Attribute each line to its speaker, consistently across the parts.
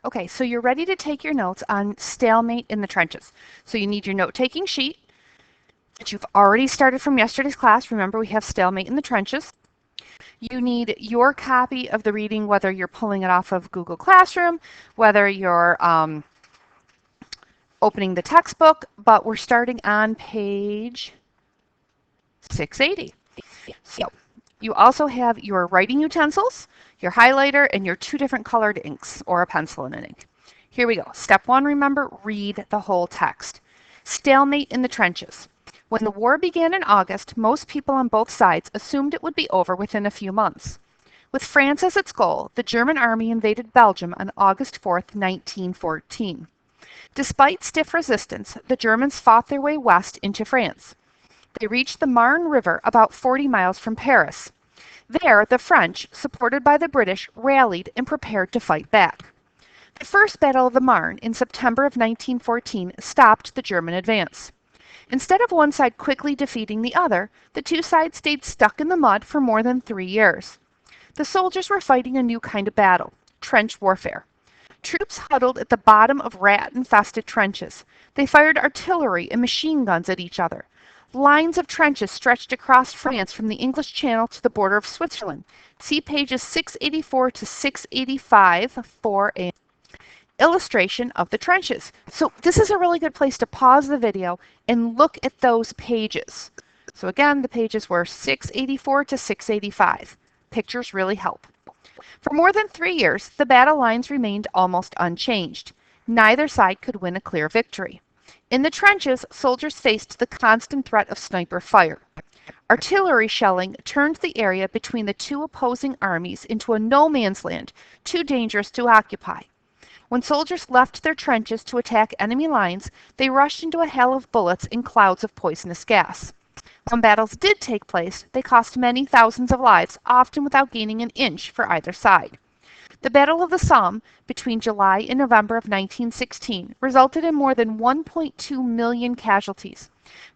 Speaker 1: Okay, so you're ready to take your notes on Stalemate in the Trenches. So you need your note-taking sheet that you've already started from yesterday's class. Remember, we have Stalemate in the Trenches. You need your copy of the reading, whether you're pulling it off of Google Classroom, whether you're opening the textbook, but we're starting on page 680. So you also have your writing utensils, your highlighter, and your two different colored inks, or a pencil and an ink. Here we go. Step one, remember, read the whole text. Stalemate in the trenches. When the war began in August, most people on both sides assumed it would be over within a few months. With France as its goal, the German army invaded Belgium on August 4th, 1914. Despite stiff resistance, the Germans fought their way west into France. They reached the Marne River about 40 miles from Paris. There, the French, supported by the British, rallied and prepared to fight back. The First Battle of the Marne in September of 1914 stopped the German advance. Instead of one side quickly defeating the other, the two sides stayed stuck in the mud for more than 3 years. The soldiers were fighting a new kind of battle, trench warfare. Troops huddled at the bottom of rat-infested trenches. They fired artillery and machine guns at each other. Lines of trenches stretched across France from the English Channel to the border of Switzerland. See pages 684 to 685 for an illustration of the trenches. So this is a really good place to pause the video and look at those pages. So again, the pages were 684 to 685. Pictures really help. For more than 3 years, the battle lines remained almost unchanged. Neither side could win a clear victory. In the trenches, soldiers faced the constant threat of sniper fire. Artillery shelling turned the area between the two opposing armies into a no man's land, too dangerous to occupy. When soldiers left their trenches to attack enemy lines, they rushed into a hail of bullets and clouds of poisonous gas. When battles did take place, they cost many thousands of lives, often without gaining an inch for either side. The Battle of the Somme between July and November of 1916 resulted in more than 1.2 million casualties.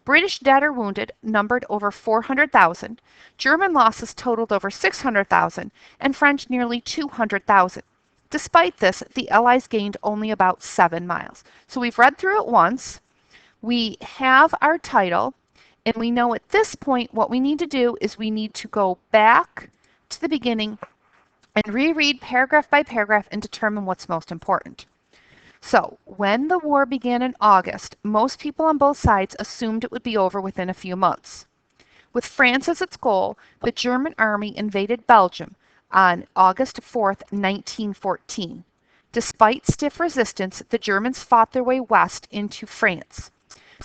Speaker 1: British dead or wounded numbered over 400,000, German losses totaled over 600,000, and French nearly 200,000. Despite this, the Allies gained only about 7 miles. So we've read through it once, we have our title, and we know at this point what we need to do is we need to go back to the beginning and reread paragraph by paragraph and determine what's most important. So, when the war began in August, most people on both sides assumed it would be over within a few months. With France as its goal, the German army invaded Belgium on August 4th, 1914. Despite stiff resistance, the Germans fought their way west into France.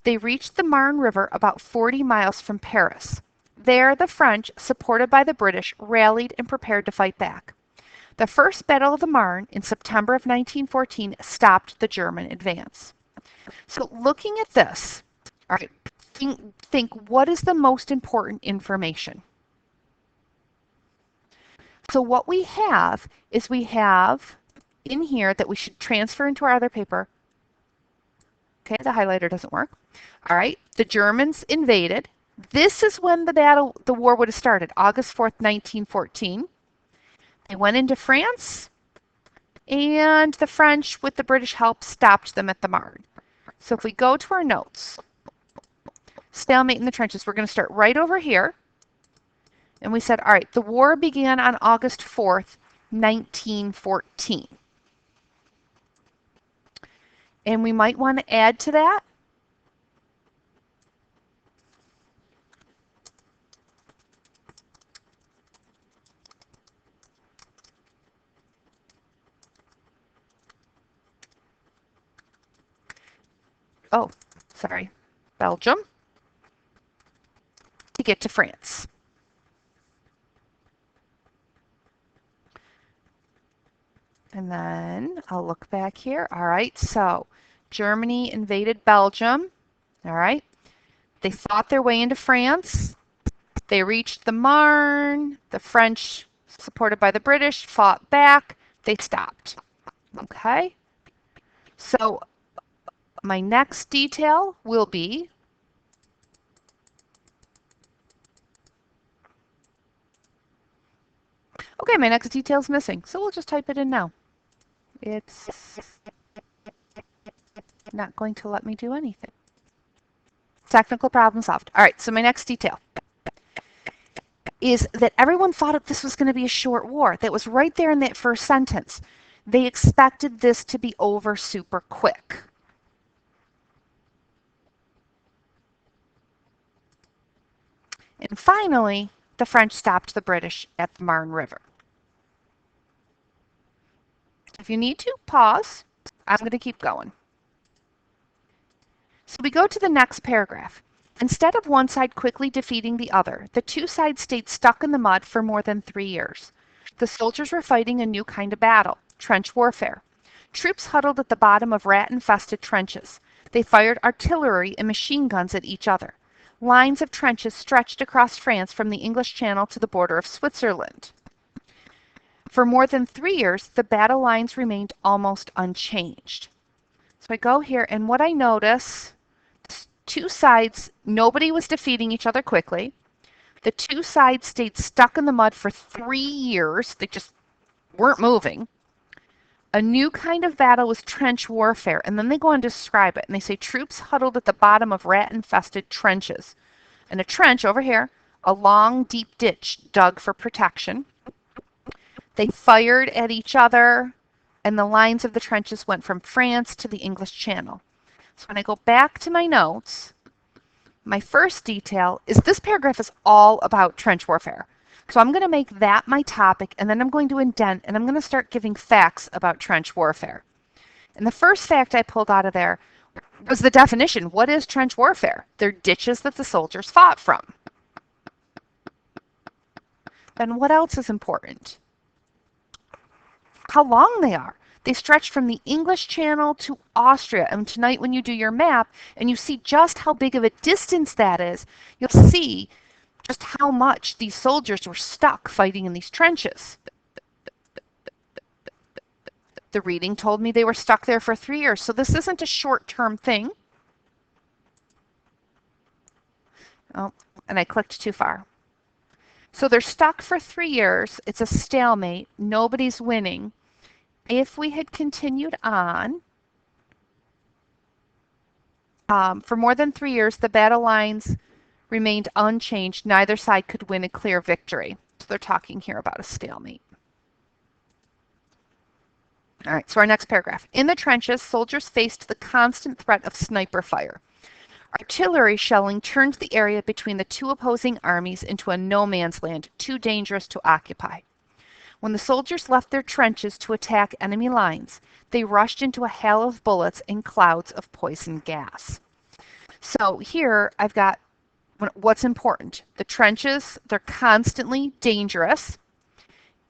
Speaker 1: They reached the Marne River about 40 miles from Paris. There, the French, supported by the British, rallied and prepared to fight back. The First Battle of the Marne in September of 1914 stopped the German advance. So looking at this, all right, think what is the most important information? So what we have is we have in here that we should transfer into our other paper. Okay, the highlighter doesn't work. All right, the Germans invaded. This is when the war would have started, August 4th, 1914. They went into France, and the French, with the British help, stopped them at the Marne. So if we go to our notes, stalemate in the trenches, we're going to start right over here. And we said, all right, the war began on August 4th, 1914. And we might want to add to that Belgium to get to France. And then I'll look back here. All right, so Germany invaded Belgium. All right, they fought their way into France. They reached the Marne. The French, supported by the British, fought back. They stopped. Okay, so my next detail will be okay, my next detail is missing, so we'll just type it in now. It's not going to let me do anything. Technical problem solved. All right, so my next detail is that everyone thought this was going to be a short war. That was right there in that first sentence. They expected this to be over super quick. And finally, the French stopped the British at the Marne River. If you need to, pause. I'm going to keep going. So we go to the next paragraph. Instead of one side quickly defeating the other, the two sides stayed stuck in the mud for more than 3 years. The soldiers were fighting a new kind of battle, trench warfare. Troops huddled at the bottom of rat-infested trenches. They fired artillery and machine guns at each other. Lines of trenches stretched across France from the English Channel to the border of Switzerland. For more than 3 years, the battle lines remained almost unchanged. So I go here, and what I notice, two sides, nobody was defeating each other quickly. The two sides stayed stuck in the mud for 3 years. They just weren't moving. A new kind of battle was trench warfare, and then they go on to describe it, and they say troops huddled at the bottom of rat-infested trenches. And a trench over here, a long, deep ditch dug for protection. They fired at each other, and the lines of the trenches went from France to the English Channel. So when I go back to my notes, my first detail is this paragraph is all about trench warfare. So I'm going to make that my topic, and then I'm going to indent, and I'm going to start giving facts about trench warfare. And the first fact I pulled out of there was the definition. What is trench warfare? They're ditches that the soldiers fought from. Then what else is important? How long they are. They stretch from the English Channel to Austria. And tonight when you do your map and you see just how big of a distance that is, you'll see just how much these soldiers were stuck fighting in these trenches. The reading told me they were stuck there for 3 years, so this isn't a short-term thing. Oh, and I clicked too far. So they're stuck for 3 years. It's a stalemate. Nobody's winning. If we had continued on, for more than 3 years, the battle lines remained unchanged. Neither side could win a clear victory. So they're talking here about a stalemate. All right, so our next paragraph. In the trenches, soldiers faced the constant threat of sniper fire. Artillery shelling turned the area between the two opposing armies into a no man's land, too dangerous to occupy. When the soldiers left their trenches to attack enemy lines, they rushed into a hail of bullets and clouds of poison gas. So here I've got what's important. The trenches, they're constantly dangerous.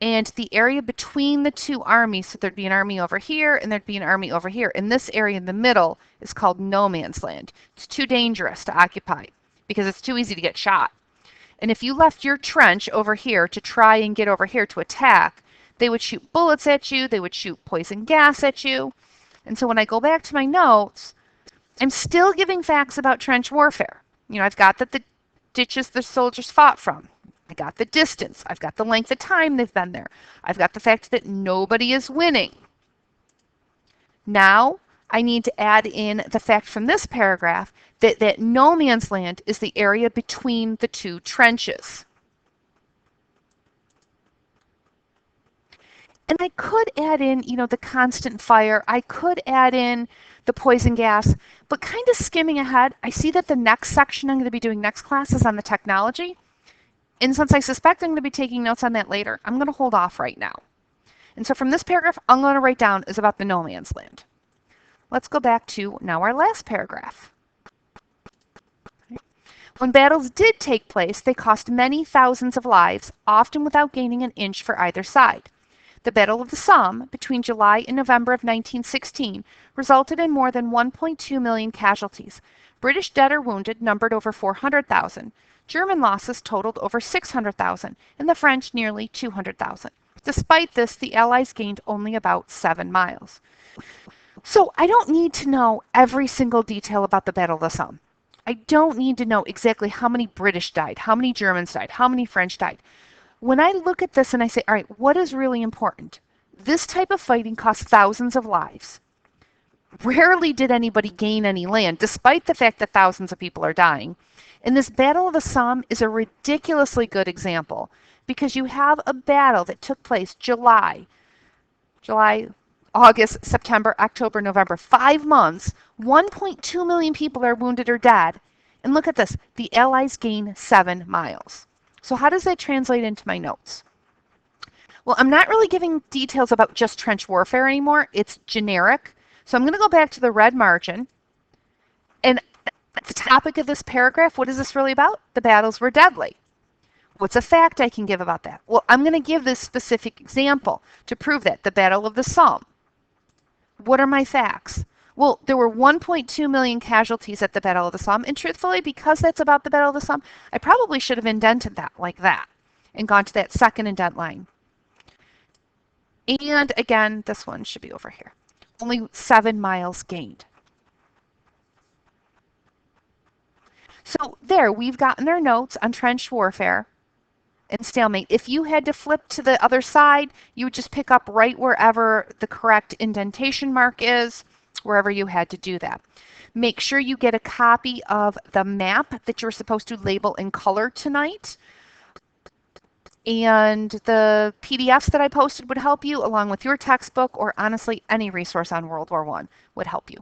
Speaker 1: And the area between the two armies, so there'd be an army over here and there'd be an army over here. And this area in the middle is called no man's land. It's too dangerous to occupy because it's too easy to get shot. And if you left your trench over here to try and get over here to attack, they would shoot bullets at you, they would shoot poison gas at you. And so when I go back to my notes, I'm still giving facts about trench warfare. You know, I've got that the ditches the soldiers fought from. I got the distance. I've got the length of time they've been there. I've got the fact that nobody is winning. Now, I need to add in the fact from this paragraph that no man's land is the area between the two trenches. And I could add in, you know, the constant fire. I could add in the poison gas, but kind of skimming ahead, I see that the next section I'm going to be doing next class is on the technology. And since I suspect I'm going to be taking notes on that later, I'm going to hold off right now. And so from this paragraph, I'm going to write down is about the no man's land. Let's go back to now our last paragraph. When battles did take place, they cost many thousands of lives, often without gaining an inch for either side. The Battle of the Somme, between July and November of 1916, resulted in more than 1.2 million casualties. British dead or wounded numbered over 400,000. German losses totaled over 600,000, and the French nearly 200,000. Despite this, the Allies gained only about 7 miles. So I don't need to know every single detail about the Battle of the Somme. I don't need to know exactly how many British died, how many Germans died, how many French died. When I look at this and I say, all right, what is really important? This type of fighting cost thousands of lives. Rarely did anybody gain any land, despite the fact that thousands of people are dying. And this Battle of the Somme is a ridiculously good example because you have a battle that took place July, August, September, October, November, 5 months. 1.2 million people are wounded or dead. And look at this, the Allies gain 7 miles. So how does that translate into my notes? Well, I'm not really giving details about just trench warfare anymore. It's generic. So I'm going to go back to the red margin. And the topic of this paragraph, what is this really about? The battles were deadly. What's a fact I can give about that? Well, I'm going to give this specific example to prove that, the Battle of the Somme. What are my facts? Well, there were 1.2 million casualties at the Battle of the Somme, and truthfully, because that's about the Battle of the Somme, I probably should have indented that like that and gone to that second indent line. And again, this one should be over here. Only 7 miles gained. So there, we've gotten our notes on trench warfare and stalemate. If you had to flip to the other side, you would just pick up right wherever the correct indentation mark is, wherever you had to do that. Make sure you get a copy of the map that you're supposed to label in color tonight. And the PDFs that I posted would help you, along with your textbook, or honestly, any resource on World War I would help you.